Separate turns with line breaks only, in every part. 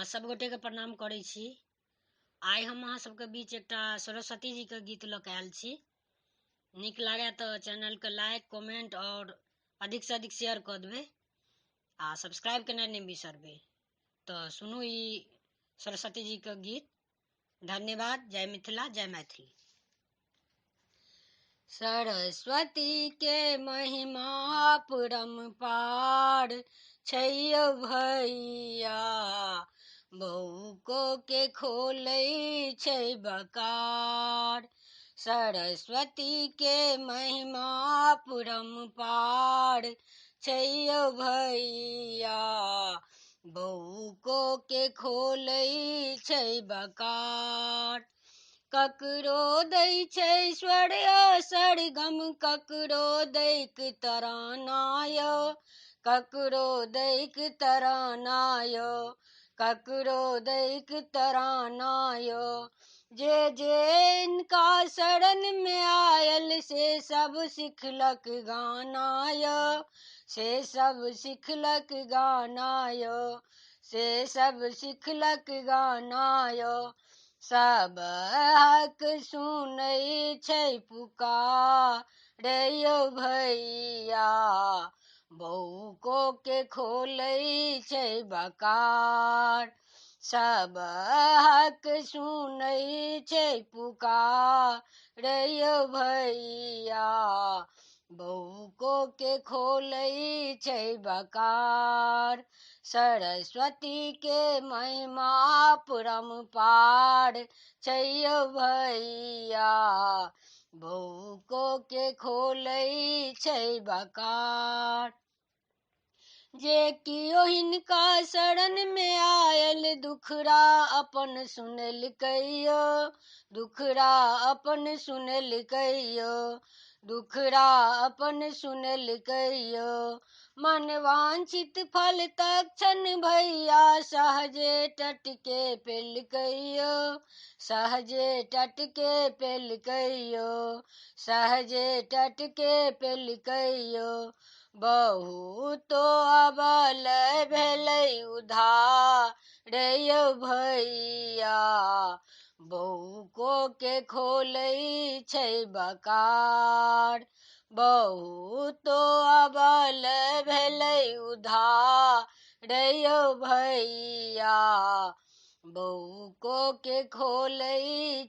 सब गोटे के प्रणाम करै छी। आइ हम अहाँ सबके बीच एकटा सरस्वती जी के गीत लऽ के आयल छी। नीक लागे तो चैनल के लाइक कमेंट और अधिक से अधिक शेयर कऽ देबै आ सब्सक्राइब केनाइ नहि बिसरबै। तो सुनू ई सरस्वती जी के गीत। धन्यवाद। जय मिथिला, जय मैथिली। सरस्वती के महिमा परम्पार छैय भैया, बौको के खोलै छै बकार। सरस्वती के महिमा परम्पार छैय भैया, बौको के खोलै छै बकार। ककरो दै छै स्वर सरगम, ककरो दैक तराना यौ, ककरो दैक तराना यौ, ककरो दैक तराना यौ। जे इनका शरण में आयल से सब सिखलक गाना यौ, से सब सिखलक गाना यौ, से सब सिखलक गाना यौ। सब हक सुनै छै पुकार यौ भैया, बौको के खोलै छै बकार। सब हक सुनै छै पुकार यौ भैया, बौको के खोलै छै बकार। सरस्वती के महिमा परम्पार छैय भैया, बौको के खोलै छै बकार। जे कियो हिनका शरण में आयल, दुखड़ा अपन सुनलकै यौ, दुखड़ा अपन सुनलकै यौ, दुखड़ा अपन सुनलकै यौ। मन वांछित फल तक्षण भैया, सहजे टटके पेलकै यौ, सहजे टटके पेलकै यौ, सहजे टटके पेलकै यौ। बहुतो अबल भेलै उधार यौ भैया, बौको के खोलै छै बकार। बहुतो अबल भेलै उधार यौ भैया, बौको के खोलै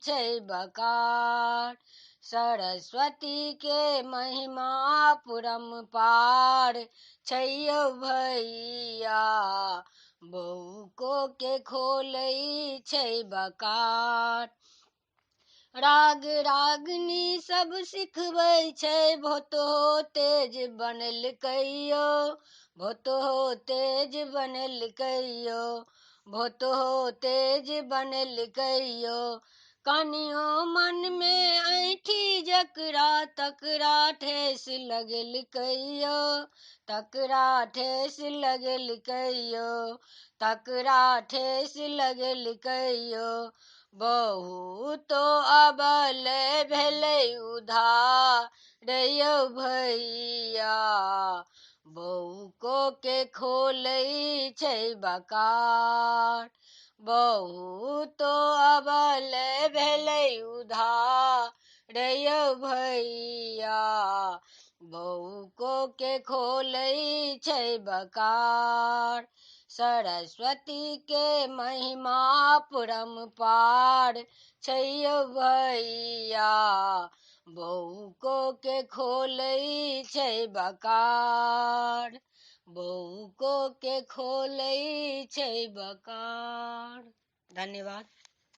छै बकार। सरस्वती के महिमा परम्पार छैय भैया, बौको के खोलै छै बकार। राग रागनी सब सिखबै छै, भोतहो तेज बनलकै यौ, भोतहो तेज बनलकै यौ, भोतहो तेज बनलकै यौ। कनियो मन में ऐंठी जकरा, तकरा ठेस लगेलकै यौ, तकरा ठेस लगेलकै यौ, तकरा ठेस लगेलकै यौ। बहुतो अबल भेलै उधार यौ भैया, बौको के खोलै छै बकार। बहुतो अबल भेलै उधार यौ भैया, बौको के खोलै छै बकार। सरस्वती के महिमा परम्पार छैय भैया, बौको के खोलै छै बकार, बौको के खोलै छै बकार। धन्यवाद।